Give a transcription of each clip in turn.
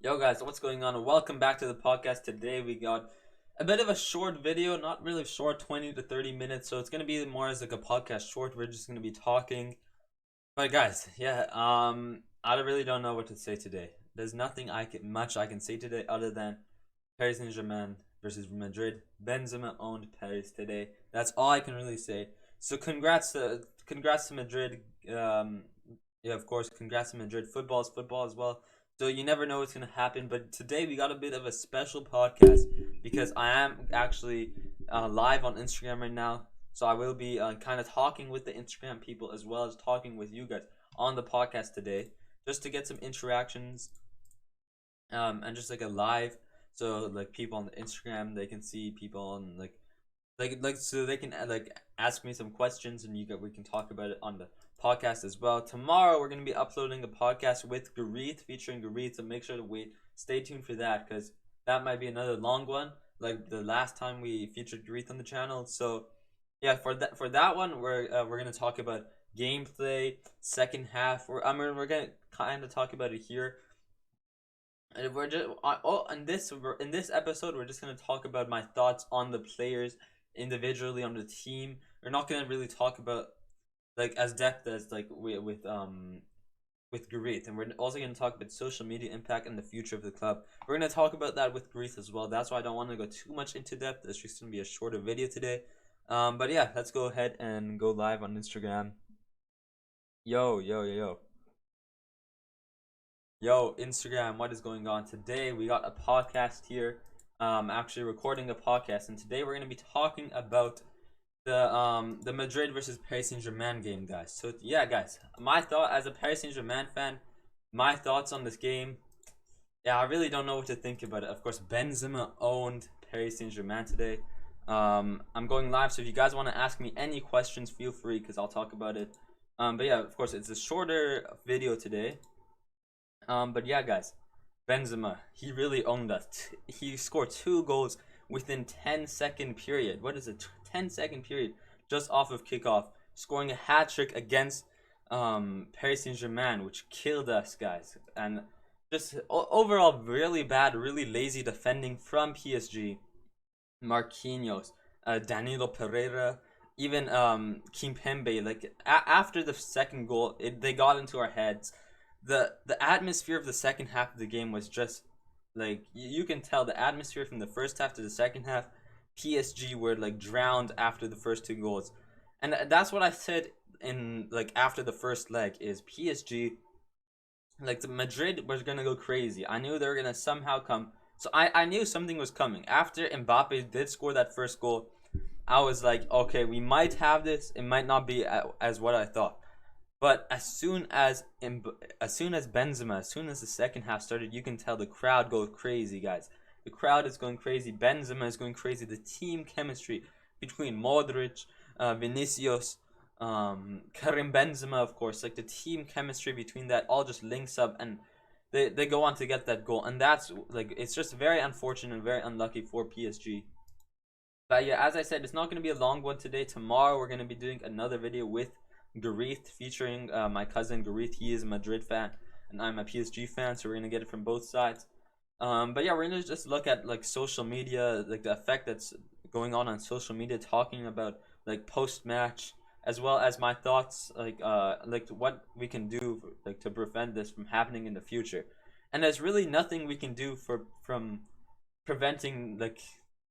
Yo guys, what's going on? Welcome back to the podcast. Today we got a bit of a short video, not really short, 20 to 30 minutes. So it's going to be more as like a podcast short. We're just going to be talking. But guys, I really don't know what to say today. There's nothing I can say today other than Paris Saint-Germain versus Madrid. Benzema owned Paris today. That's all I can really say. So congrats to Madrid. Yeah, of course, congrats to Madrid. Football is football as well. So you never know what's gonna happen. But today we got a bit of a special podcast because I am actually live on Instagram right now. So I will be kind of talking with the Instagram people as well as talking with you guys on the podcast today, just to get some interactions, and just like a live. So like people on the Instagram, they can see people on so they can ask me some questions, and we can talk about it on the podcast as well. Tomorrow we're gonna be uploading a podcast with Gareeth, featuring Gareeth, so make sure to stay tuned for that, because that might be another long one, like the last time we featured Gareeth on the channel. So yeah, for that one we're gonna talk about gameplay, second half. We're gonna kind of talk about it here. And we're just in this episode we're just gonna talk about my thoughts on the players individually, on the team. We're not gonna really talk about like as depth as like with Gareeth, and we're also gonna talk about social media impact and the future of the club. We're gonna talk about that with Gareeth as well. That's why I don't want to go too much into depth. It's just gonna be a shorter video today. But yeah, let's go ahead and go live on Instagram. Yo, yo, yo, yo. Yo, Instagram, what is going on? Today we got a podcast here. Actually recording a podcast, and today we're gonna be talking about the Madrid versus Paris Saint-Germain game, guys. So yeah, guys, my thought as a Paris Saint-Germain fan, my thoughts on this game. Yeah, I really don't know what to think about it. Of course, Benzema owned Paris Saint-Germain today. I'm going live, so if you guys want to ask me any questions, feel free, because I'll talk about it. But yeah, of course, it's a shorter video today. But yeah, guys, Benzema, he really owned us. He scored 2 goals within 10-second period. What is it? 10-second period just off of kickoff, scoring a hat trick against Paris Saint-Germain, which killed us, guys. And just overall, really bad, really lazy defending from PSG. Marquinhos, Danilo Pereira, even Kimpembe. Like after the second goal, they got into our heads. The atmosphere of the second half of the game was just like you can tell the atmosphere from the first half to the second half. PSG were like drowned after the first 2 goals, and that's what I said in like after the first leg is PSG, like the Madrid was gonna go crazy. I knew they were gonna somehow come. So I knew something was coming after Mbappe did score that first goal. I was like, okay, we might have this. It might not be as what I thought. But as soon as Benzema, as soon as the second half started, you can tell the crowd goes crazy, guys. The crowd is going crazy. Benzema is going crazy. The team chemistry between Modric, Vinicius, Karim Benzema, of course, like the team chemistry between that all just links up, and they go on to get that goal. And that's like it's just very unfortunate and very unlucky for PSG. But yeah, as I said, it's not going to be a long one today. Tomorrow we're going to be doing another video with Gareeth, featuring my cousin Gareeth. He is a Madrid fan and I'm a PSG fan, so we're gonna get it from both sides. But yeah, we're gonna just look at like social media, like the effect that's going on social media, talking about like post match, as well as my thoughts, like what we can do like to prevent this from happening in the future. And there's really nothing we can do from preventing like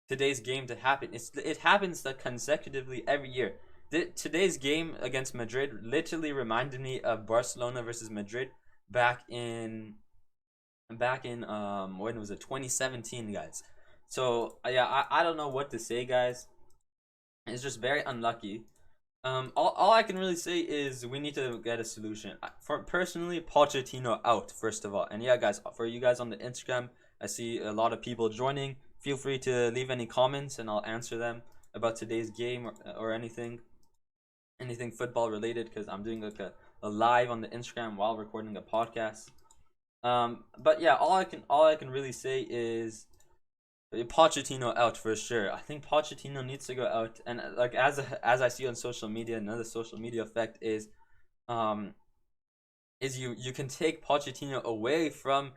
today's game to happen. It happens like consecutively every year. Today's game against Madrid literally reminded me of Barcelona versus Madrid back in when was it, 2017, guys. So yeah, I don't know what to say, guys. It's just very unlucky. All I can really say is we need to get a solution. For personally, Pochettino out first of all. And yeah, guys, for you guys on the Instagram, I see a lot of people joining. Feel free to leave any comments and I'll answer them about today's game or anything football related, because I'm doing like a live on the Instagram while recording a podcast. But yeah, all I can really say is Pochettino out for sure. I think Pochettino needs to go out, and like as I see on social media, another social media effect um is you can take Pochettino away from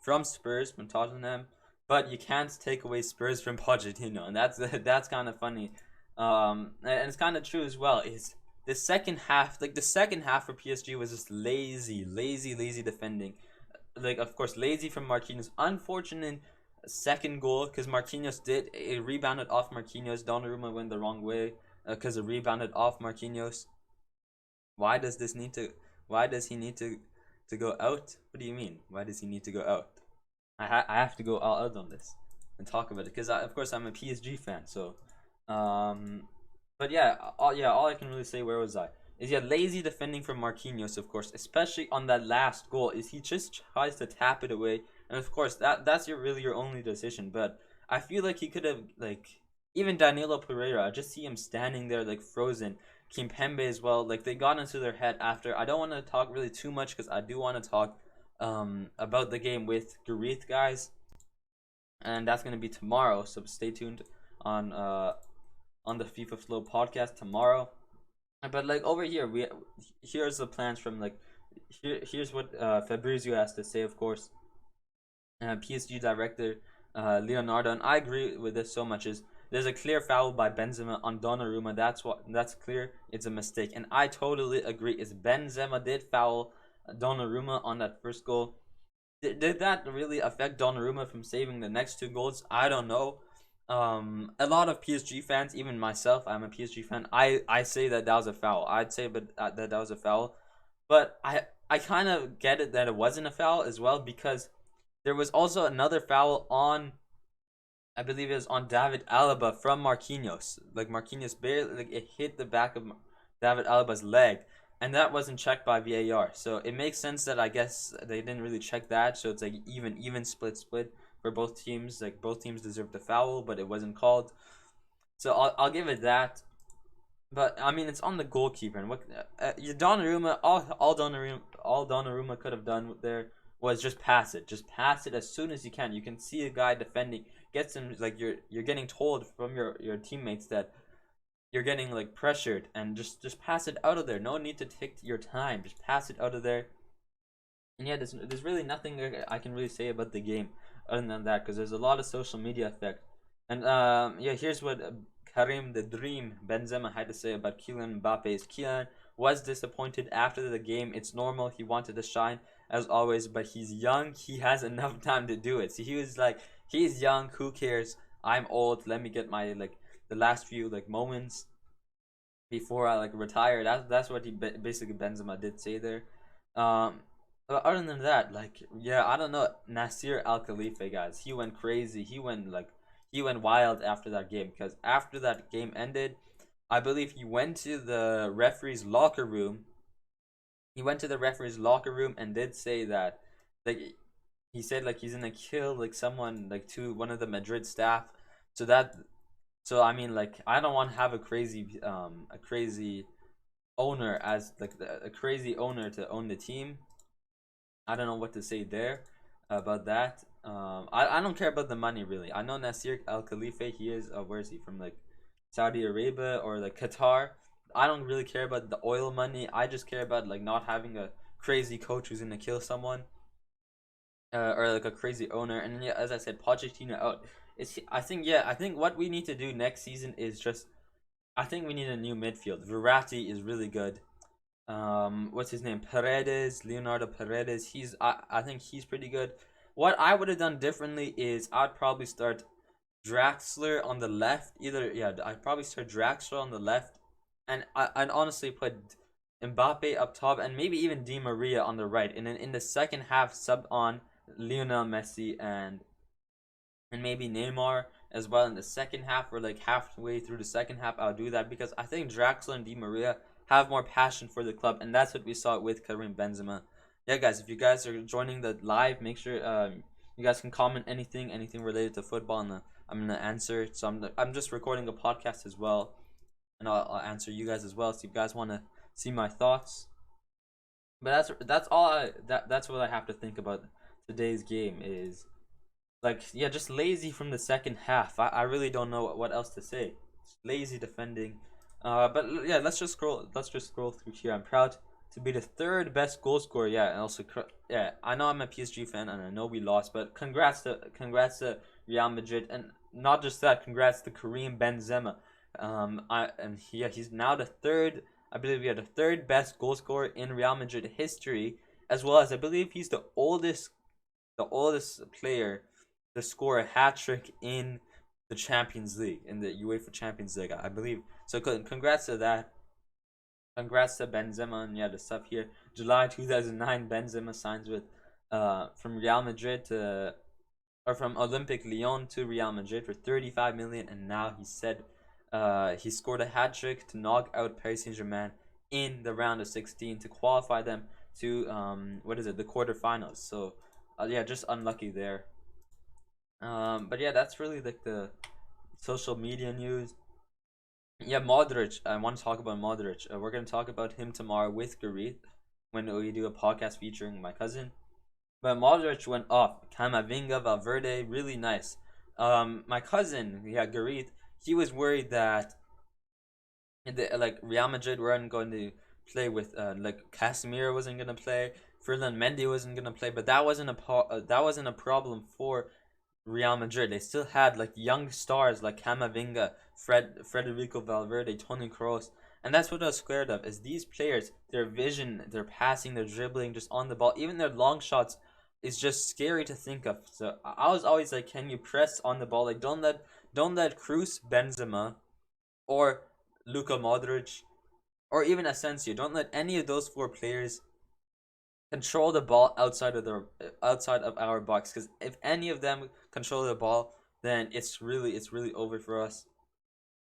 from Spurs, from Tottenham, but you can't take away Spurs from Pochettino, and that's kind of funny. And it's kind of true as well. Is the second half, like the second half for PSG was just lazy defending. Like of course lazy from Marquinhos. Unfortunate second goal because Marquinhos did it rebounded off Marquinhos. Donnarumma went the wrong way because it rebounded off Marquinhos. Why does this need to? Why does he need to go out? What do you mean? Why does he need to go out? I have to go all out on this and talk about it because of course I'm a PSG fan. So, but all I can really say, where was I? Is lazy defending from Marquinhos, of course, especially on that last goal. Is he just tries to tap it away, and of course that's your only decision. But I feel like he could have like even Danilo Pereira. I just see him standing there like frozen. Kimpembe as well. Like they got into their head after. I don't want to talk really too much because I do want to talk about the game with Gareeth, guys, and that's gonna be tomorrow. So stay tuned on the FIFA Flow podcast tomorrow. But like over here, here's the plans from like here's what Fabrizio has to say, of course. PSG director Leonardo, and I agree with this so much. Is there's a clear foul by Benzema on Donnarumma. That's clear. It's a mistake, and I totally agree. Is Benzema did foul Donnarumma on that first goal. Did that really affect Donnarumma from saving the next two goals? I don't know. A lot of PSG fans, even myself, I'm a PSG fan. I say that was a foul. I'd say, but that was a foul. But I kind of get it that it wasn't a foul as well because there was also another foul on, I believe it was on David Alaba from Marquinhos. Like Marquinhos barely, like it hit the back of David Alaba's leg, and that wasn't checked by VAR. So it makes sense that I guess they didn't really check that. So it's like even split for both teams. Like both teams deserved the foul, but it wasn't called. So I'll give it that. But I mean, it's on the goalkeeper, and what Donnarumma, all Donnarumma could have done there was just pass it. Just pass it as soon as you can. You can see a guy defending, gets him like you're getting told from your teammates that you're getting like pressured, and just pass it out of there. No need to take your time. Just pass it out of there. And yeah, there's really nothing I can really say about the game other than that because there's a lot of social media effect. And here's what Karim the Dream Benzema had to say about Kylian Mbappe's. Kylian was disappointed after the game. It's normal. He wanted to shine as always, but he's young. He has enough time to do it. So he was like, he's young. Who cares? I'm old. Let me get my like the last few like moments before I like retire. That's what he basically Benzema did say there. But other than that, like I don't know. Nasir Al Khalifa, guys, he went crazy. He went wild after that game because after that game ended, I believe he went to the referee's locker room. He went to the referee's locker room and did say that, like, he said like he's gonna kill like someone like to one of the Madrid staff. So I mean like I don't want to have a crazy owner as like a crazy owner to own the team. I don't know what to say there about that. I don't care about the money really. I know Nasir Al Khalifa. He is where is he from? Like Saudi Arabia or like Qatar. I don't really care about the oil money. I just care about like not having a crazy coach who's gonna kill someone, or like a crazy owner. And yeah, as I said, Pochettino out. I think what we need to do next season is just. I think we need a new midfield. Verratti is really good. What's his name? Paredes, Leonardo Paredes. I think he's pretty good. What I would have done differently is I'd probably start Draxler on the left. I'd probably start Draxler on the left, and I'd honestly put Mbappe up top, and maybe even Di Maria on the right. And then in the second half, sub on Lionel Messi and maybe Neymar as well in the second half, or like halfway through the second half. I'll do that because I think Draxler and Di Maria have more passion for the club, and that's what we saw with Karim Benzema. Yeah, guys, if you guys are joining the live, make sure you guys can comment anything related to football, and I'm gonna answer. So I'm just recording a podcast as well, and I'll answer you guys as well. So if you guys want to see my thoughts, but that's all that's what I have to think about today's game is. Like, just lazy from the second half. I really don't know what else to say. Just lazy defending. But yeah, let's just scroll through here. I'm proud to be the third best goal scorer. Yeah, and also yeah, I know I'm a PSG fan and I know we lost, but congrats to Real Madrid, and not just that, congrats to Karim Benzema. He's now the third. I believe we are the third best goal scorer in Real Madrid history, as well as I believe he's the oldest player to score a hat trick in the Champions League, in the UEFA Champions League, I believe. So congrats to that. Congrats to Benzema, and yeah, the stuff here. July 2009, Benzema signs with from Real Madrid to, or from Olympic Lyon to Real Madrid for 35 million, and now he said he scored a hat trick to knock out Paris Saint-Germain in the round of 16 to qualify them to the quarterfinals. So yeah, just unlucky there. But yeah, that's really like the social media news. Yeah, Modric. I want to talk about Modric. We're gonna talk about him tomorrow with Gareeth when we do a podcast featuring my cousin. But Modric went off. Camavinga, Valverde, really nice. My cousin, yeah, Gareeth, he was worried that like Real Madrid weren't going to play with like Casemiro wasn't gonna play, Ferland Mendy wasn't gonna play, but that wasn't a problem for Real Madrid. They still had like young stars like Camavinga, Federico Valverde, Toni Kroos, and that's what I was scared of. Is these players, their vision, their passing, their dribbling, just on the ball, even their long shots, is just scary to think of. So I was always like, can you press on the ball? Like don't let Cruz, Benzema, or Luka Modric, or even Asensio. Don't let any of those four players control the ball outside of our box, because if any of them control the ball, then it's really over for us.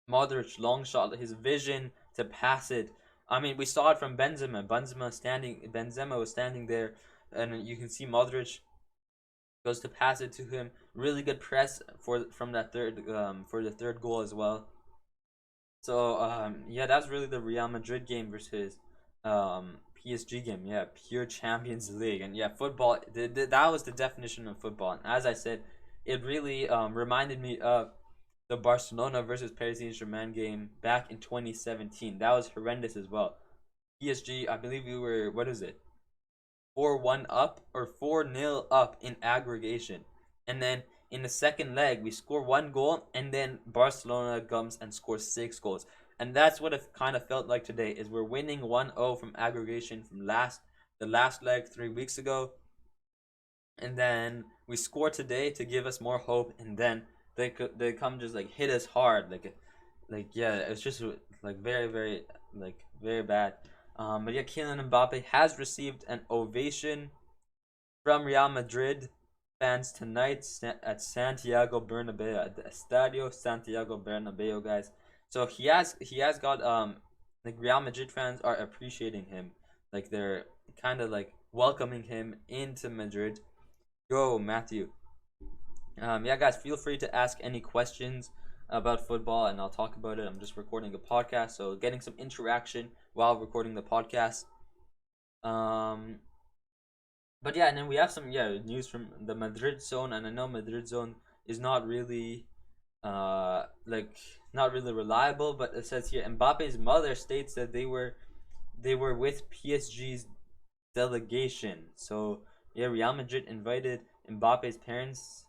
Modric long shot, his vision to pass it. I mean, we saw it from Benzema. Benzema was standing there, and you can see Modric goes to pass it to him. Really good press from that for the third goal as well. So yeah, that's really the Real Madrid game versus PSG game. Yeah, pure Champions League, and yeah, football. That was the definition of football. And as I said, it really reminded me of the Barcelona versus Paris Saint Germain game back in 2017. That was horrendous as well. PSG, I believe we were, what is it, 4-1 up or 4-0 up in aggregation. And then in the second leg, we score one goal, and then Barcelona comes and scores six goals. And that's what it kind of felt like today. Is we're winning 1-0 from aggregation from the last leg 3 weeks ago, and then we score today to give us more hope, and then they come just like hit us hard, like yeah, it's just like very bad. But yeah, Kylian Mbappe has received an ovation from Real Madrid fans tonight at Santiago Bernabeu, at the Estadio Santiago Bernabeu, guys. So he has got like Real Madrid fans are appreciating him, like they're kind of like welcoming him into Madrid. Go Matthew. Yeah, guys, feel free to ask any questions about football, and I'll talk about it. I'm just recording a podcast, so getting some interaction while recording the podcast. Um, but yeah, and then we have some news from the Madrid zone, and I know Madrid zone is not really like not really reliable, but it says here Mbappe's mother states that they were with PSG's delegation. So yeah, Real Madrid invited Mbappe's parents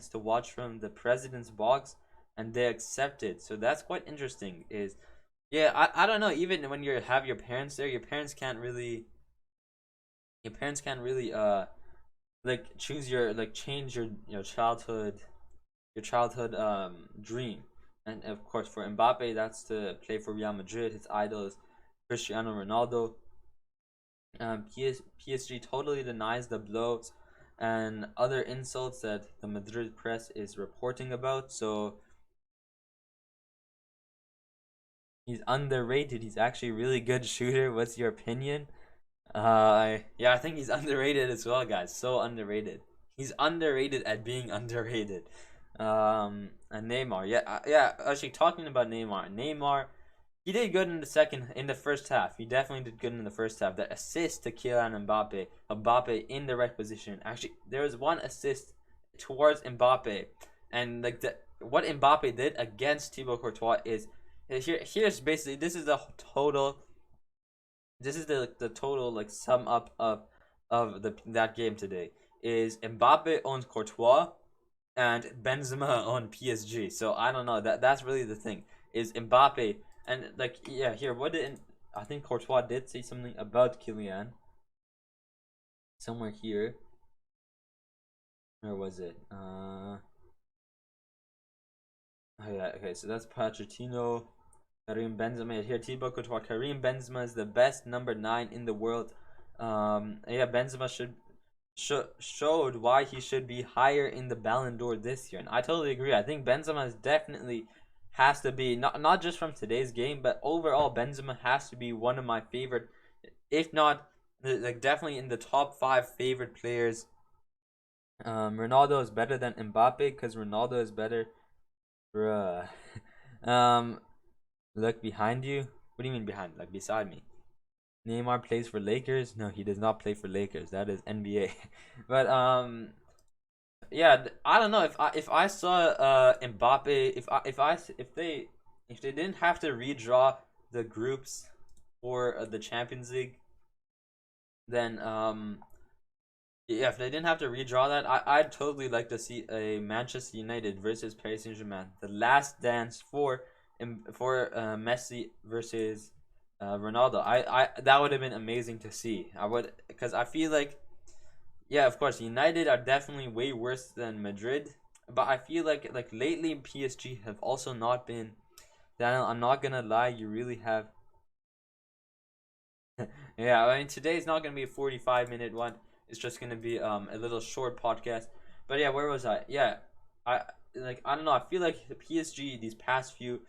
to watch from the president's box, and they accepted. So that's quite interesting. Is Yeah, I don't know. Even when you have your parents there, your parents can't really like choose change your childhood dream. And of course for Mbappe, that's to play for Real Madrid. His idol is Cristiano Ronaldo. PSG totally denies the blows and other insults that the Madrid press is reporting about. So he's underrated. He's actually a really good shooter. What's your opinion? Yeah, I think he's underrated as well, guys. So underrated. He's underrated at being underrated. And Neymar, yeah, yeah. Actually, talking about Neymar, he did good in the first half. He definitely did good in the first half. The assist to Kylian Mbappe in the right position. Actually, there was one assist towards Mbappe, and like what Mbappe did against Thibaut Courtois is here's basically this is a total this is the total like sum up of the that game today is Mbappe owns Courtois and Benzema on PSG. So I don't know, that's really the thing is Mbappe and like yeah here what did I think Courtois did say something about Kylian somewhere here. Where was it? Oh yeah, okay, so that's Pochettino. Karim Benzema here. Thibaut Courtois. Karim Benzema is the best number 9 in the world. Yeah, Benzema showed why he should be higher in the Ballon d'Or this year, and I totally agree. I think Benzema is definitely has to be not just from today's game, but overall Benzema has to be one of my favorite, if not like definitely in the top 5 favorite players. Ronaldo is better than Mbappe because Ronaldo is better, bruh. um, Look behind you. What do you mean behind? Like beside me? Neymar plays for Lakers? No, he does not play for Lakers. That is NBA. But yeah, I don't know if I saw Mbappe if they didn't have to redraw the groups for the Champions League, then yeah, if they didn't have to redraw that, I'd totally like to see a Manchester United versus Paris Saint-Germain, the last dance for Messi versus Ronaldo. I that would have been amazing to see. I would because I feel like yeah, of course, United are definitely way worse than Madrid, but I feel like lately PSG have also not been. Daniel, I'm not gonna lie, you really have. Yeah, I mean today's not gonna be a 45-minute one. It's just gonna be a little short podcast. But yeah, where was I? Yeah, I I don't know. I feel like the PSG these past few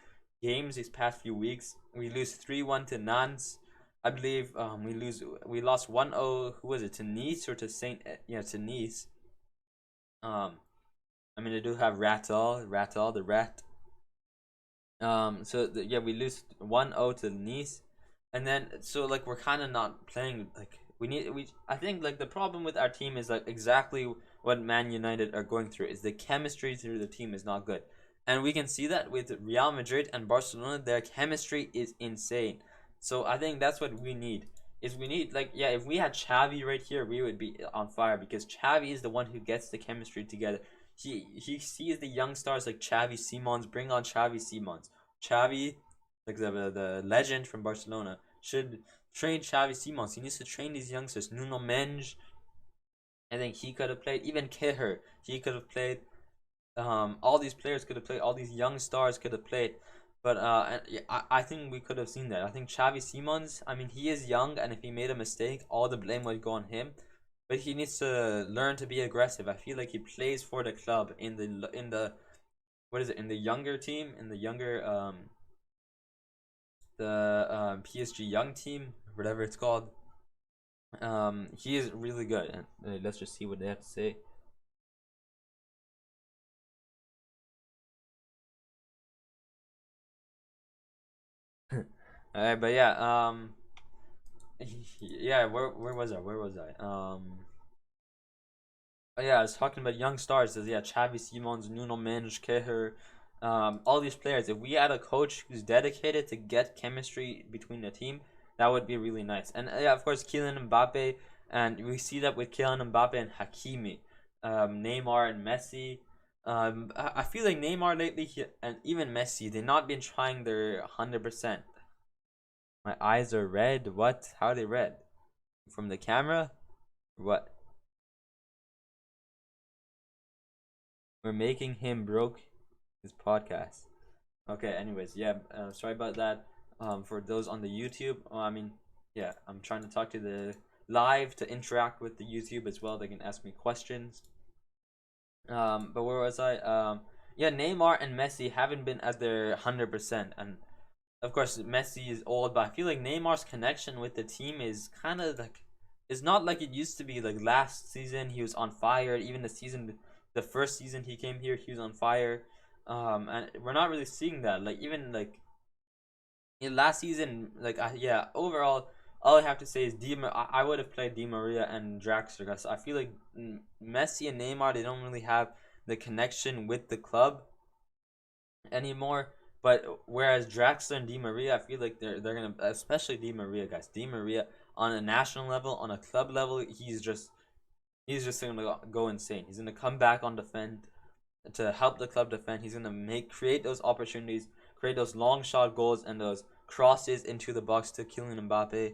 games, these past few weeks, we lose 3-1 to Nantes. I believe we lost 1-0. Who was it, to Nice or to Saint? Yeah, to Nice. Um, I mean, they do have Ratal, the rat. So yeah, we lose 1-0 to Nice, and then so like we're kind of not playing like we. I think like the problem with our team is like exactly what Man United are going through is the chemistry through the team is not good, and we can see that with Real Madrid and Barcelona. Their chemistry is insane. So I think that's what we need. Is we need like yeah, if we had Xavi right here, we would be on fire because Xavi is the one who gets the chemistry together. He sees the young stars like Xavi Simons. Bring on Xavi Simons. Xavi, like the legend from Barcelona, should train Xavi Simons. He needs to train these youngsters. Nuno Mendes, I think he could have played. Even Keher, he could have played. All these players could have played. All these young stars could have played. But yeah, I think we could have seen that. I think Xavi Simons. I mean, he is young, and if he made a mistake, all the blame would go on him. But he needs to learn to be aggressive. I feel like he plays for the club in the what is it in the younger team in the younger the PSG young team, whatever it's called. He is really good. And let's just see what they have to say. Alright, but yeah, yeah. Where was I? Where was I? Oh yeah, I was talking about young stars. Yeah, Xavi Simons, Nuno Mendes, Keher, all these players. If we had a coach who's dedicated to get chemistry between the team, that would be really nice. And yeah, of course, Kylian Mbappe, and we see that with Kylian Mbappe and Hakimi, Neymar and Messi. I feel like Neymar lately and even Messi, they've not been trying their 100%. My eyes are red. What? How are they red? From the camera? What? We're making him broke his podcast. Okay, anyways, yeah, sorry about that. For those on the YouTube, I mean, yeah, I'm trying to talk to the live to interact with the YouTube as well. They can ask me questions. But where was I? Yeah, Neymar and Messi haven't been at their 100%, and of course Messi is old, but I feel like Neymar's connection with the team is kind of like it's not like it used to be. Like last season, he was on fire. Even the first season he came here, he was on fire. And we're not really seeing that. Like even like in last season, like yeah, overall, all I have to say is I would have played Di Maria and Draxler because I feel like Messi and Neymar they don't really have the connection with the club anymore. But whereas Draxler and Di Maria, I feel like they're gonna, especially Di Maria, guys. Di Maria on a national level, on a club level, he's just gonna go insane. He's gonna come back on defend to help the club defend. He's gonna create those opportunities, create those long shot goals and those crosses into the box to Kylian Mbappe.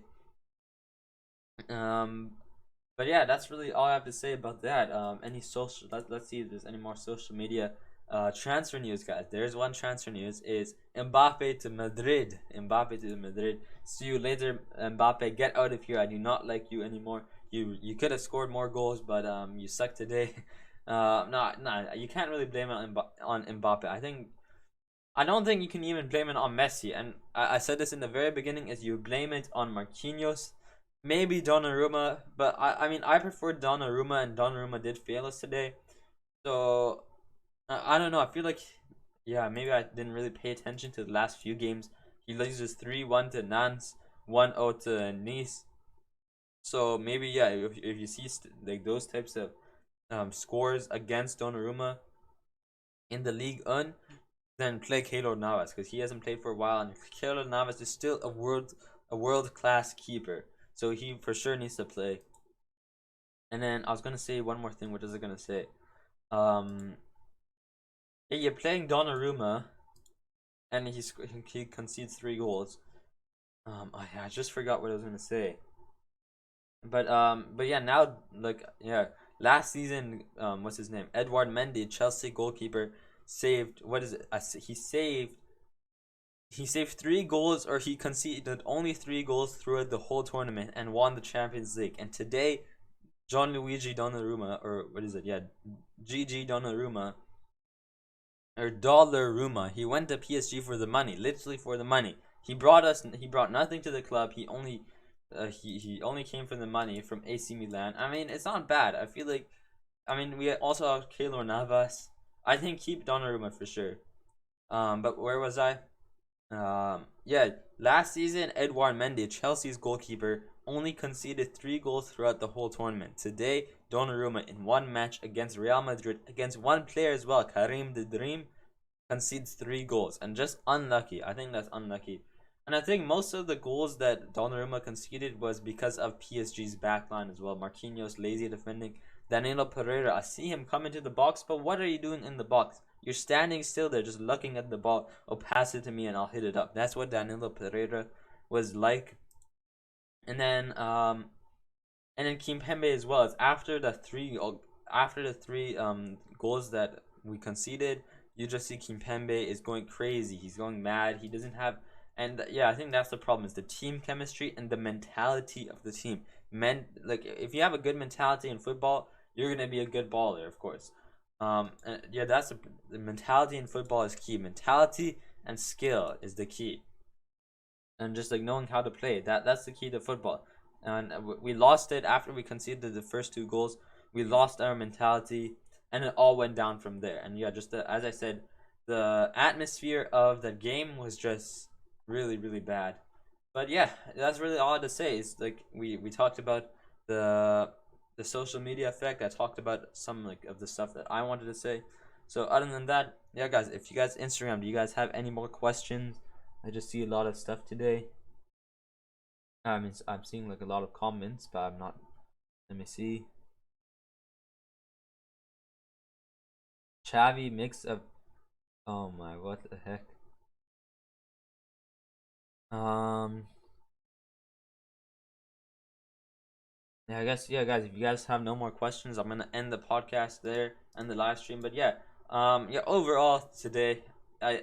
Um, but yeah, that's really all I have to say about that. Any social? Let's see if there's any more social media transfer news, guys. There's one transfer news is Mbappe to Madrid. Mbappe to Madrid. See you later, Mbappe. Get out of here. I do not like you anymore. You could have scored more goals, but you suck today. No, you can't really blame it on Mbappe. I don't think you can even blame it on Messi. And I said this in the very beginning: is you blame it on Marquinhos, maybe Donnarumma, but I mean I prefer Donnarumma, and Donnarumma did fail us today. So I don't know. I feel like, yeah, maybe I didn't really pay attention to the last few games. He loses 3-1 to Nantes, 1-0 to Nice. So maybe, yeah, if you see like those types of scores against Donnarumma in the League 1, then play Keylor Navas because he hasn't played for a while, and Keylor Navas is still a world class keeper, so he for sure needs to play. And then I was gonna say one more thing. What was I gonna say? Um, yeah, you're playing Donnarumma, and he concedes 3 goals. I just forgot what I was gonna say. But yeah, now like yeah, last season, what's his name? Edouard Mendy, Chelsea goalkeeper, saved what is it? He saved 3 goals, or he conceded only 3 goals throughout the whole tournament and won the Champions League. And today, Gianluigi Donnarumma, or what is it? Yeah, GG Donnarumma, or Dollaruma. He went to PSG for the money, literally for the money. He brought nothing to the club. He only came for the money from AC Milan. I mean, it's not bad. I feel like, I mean, we also have Keylor Navas. I think keep Donnarumma for sure. But where was I? Yeah, last season, Edouard Mendy, Chelsea's goalkeeper, only conceded 3 goals throughout the whole tournament. Today, Donnarumma, in one match against Real Madrid, against one player as well, Karim the Dream, concedes 3 goals, and just unlucky. I think that's unlucky. And I think most of the goals that Donnarumma conceded was because of PSG's backline as well. Marquinhos lazy defending. Danilo Pereira, I see him come into the box, but what are you doing in the box? You're standing still there, just looking at the ball. Oh, pass it to me and I'll hit it up. That's what Danilo Pereira was like. And then Kimpembe as well. It's after the three goals that we conceded, you just see Kimpembe is going crazy. He's going mad. He doesn't have, and yeah, I think that's the problem, is the team chemistry and the mentality of the team. Like if you have a good mentality in football, you're gonna be a good baller, of course. And yeah, the mentality in football is key. Mentality and skill is the key, and just like knowing how to play. That's the key to football. And we lost it after we conceded the first 2 goals. We lost our mentality, and it all went down from there. And yeah, just as I said, the atmosphere of the game was just really really bad. But yeah, that's really all I had to say. Is like we talked about the the social media effect. I talked about some like of the stuff that I wanted to say. So other than that, yeah, guys, if you guys Instagram, do you guys have any more questions? I just see a lot of stuff today. I mean, I'm seeing like a lot of comments, but I'm not. Let me see. Chavi mix of. Oh my, what the heck? Um. Yeah, I guess, yeah, guys. If you guys have no more questions, I'm gonna end the podcast there and the live stream. But yeah, yeah. Overall, today, I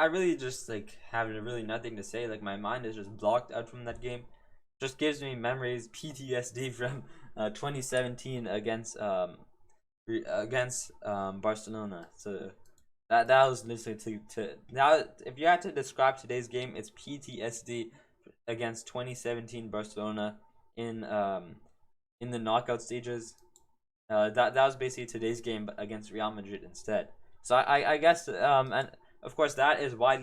really just like have really nothing to say. Like my mind is just blocked out from that game. Just gives me memories, PTSD from 2017 against Barcelona. So that was literally to now. If you had to describe today's game, it's PTSD against 2017 Barcelona in in the knockout stages. That was basically today's game against Real Madrid instead. So I guess and of course that's why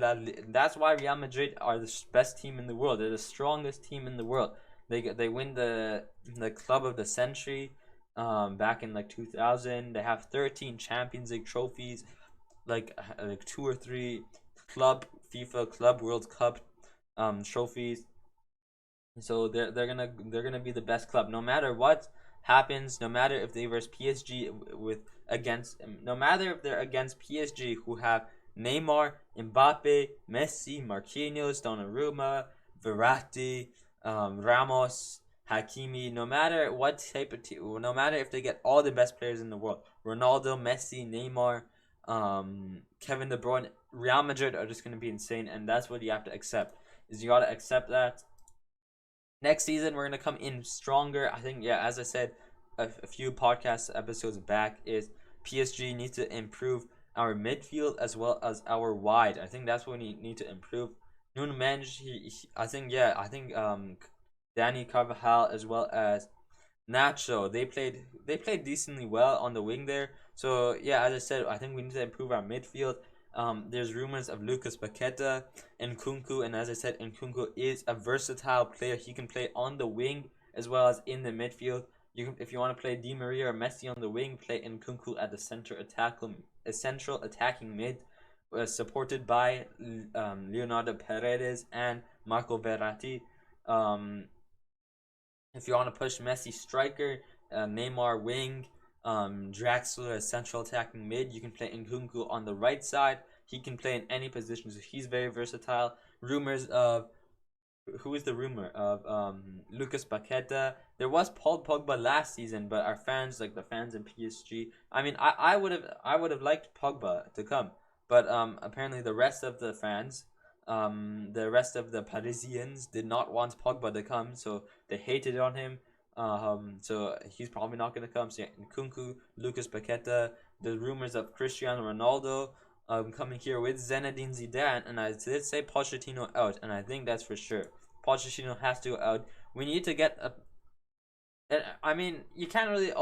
Real Madrid are the best team in the world. They're the strongest team in the world. They win the club of the century back in like 2000. They have 13 Champions League trophies, like 2 or 3 club FIFA Club World Cup trophies. So they're gonna be the best club no matter what happens. No matter if they verse PSG with against, no matter if they're against PSG who have Neymar, Mbappe, Messi, Marquinhos, Donnarumma, Verratti, Ramos, Hakimi. No matter what type of team, no matter if they get all the best players in the world, Ronaldo, Messi, Neymar, Kevin De Bruyne, Real Madrid are just gonna be insane, and that's what you have to accept. Is you gotta accept that next season we're gonna come in stronger. I think, yeah, as I said a few podcast episodes back, is PSG needs to improve our midfield as well as our wide. I think that's what we need to improve. Nuno Mendes, I think, yeah, I think Danny Carvajal as well as Nacho, they played decently well on the wing there. So yeah, as I said, I think we need to improve our midfield. There's rumors of Lucas Paqueta and Nkunku, and as I said, Nkunku is a versatile player. He can play on the wing as well as in the midfield. You can, if you want to play Di Maria or Messi on the wing, play Nkunku at the central attacking mid, supported by Leonardo Paredes and Marco Verratti. Um, if you want to push Messi striker, Neymar wing, Draxler as central attacking mid, you can play Nkunku on the right side. He can play in any position, so he's very versatile. Rumors of who is the rumor of Lucas Paqueta. There was Paul Pogba last season, but our fans, like the fans in PSG, I mean, I would have liked Pogba to come, but apparently the rest of the fans, the rest of the Parisians did not want Pogba to come, so they hated on him. So he's probably not gonna come. So yeah, Nkunku, Lucas Paqueta. The rumors of Cristiano Ronaldo coming here with Zinedine Zidane, and I did say Pochettino out, and I think that's for sure. Pochettino has to go out. We need to get a. I mean, you can't really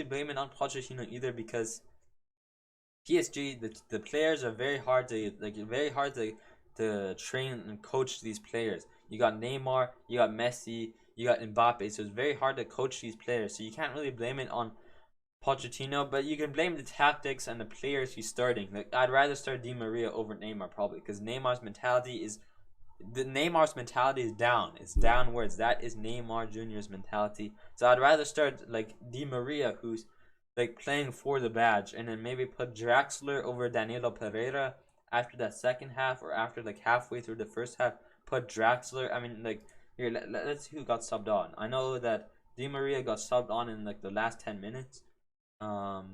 blame it on Pochettino either, because PSG, the players are very hard to train and coach these players. You got Neymar, you got Messi, you got Mbappe, so it's very hard to coach these players. So you can't really blame it on Pochettino, but you can blame the tactics and the players he's starting. Like, I'd rather start Di Maria over Neymar probably, because Neymar's mentality is down. It's downwards. That is Neymar Jr.'s mentality. So I'd rather start like Di Maria, who's like playing for the badge, and then maybe put Draxler over Danilo Pereira after that second half, or after like halfway through the first half. Put Draxler. I mean, like, here, let's see who got subbed on. I know that Di Maria got subbed on in like the last 10 minutes. What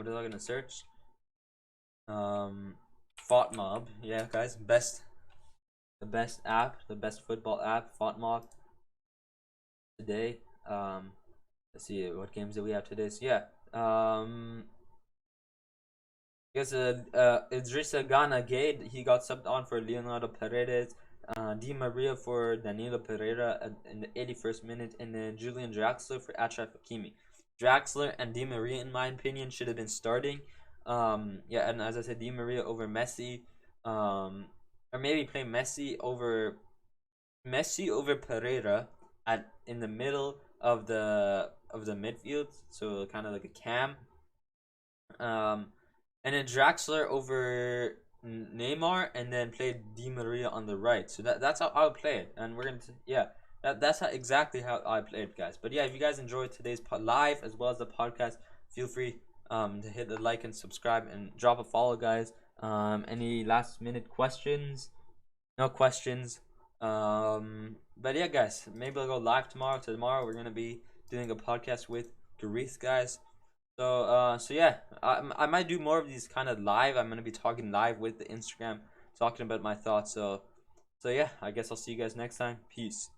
is I gonna search? FOTMob. Yeah, guys, the best app, the best football app, FOTMob today. Let's see what games do we have today. So yeah, I guess Idrissa Gana Gade, he got subbed on for Leonardo Paredes. Di Maria for Danilo Pereira in the 81st minute, and then Julian Draxler for Achraf Hakimi. Draxler and Di Maria, in my opinion, should have been starting. Yeah, and as I said, Di Maria over Messi, or maybe play Messi over Pereira in the middle of the midfield, so kind of like a cam. And then Draxler over Neymar, and then play Di Maria on the right. So that's how I would play it, and we're gonna yeah. That's exactly how I played, guys. But yeah, if you guys enjoyed today's live as well as the podcast, feel free to hit the like and subscribe and drop a follow, guys. Any last minute questions? No questions. But yeah, guys, maybe I'll go live tomorrow. Tomorrow we're gonna be doing a podcast with Gareeth, guys. So yeah, I might do more of these kind of live. I'm gonna be talking live with the Instagram, talking about my thoughts. So yeah, I guess I'll see you guys next time. Peace.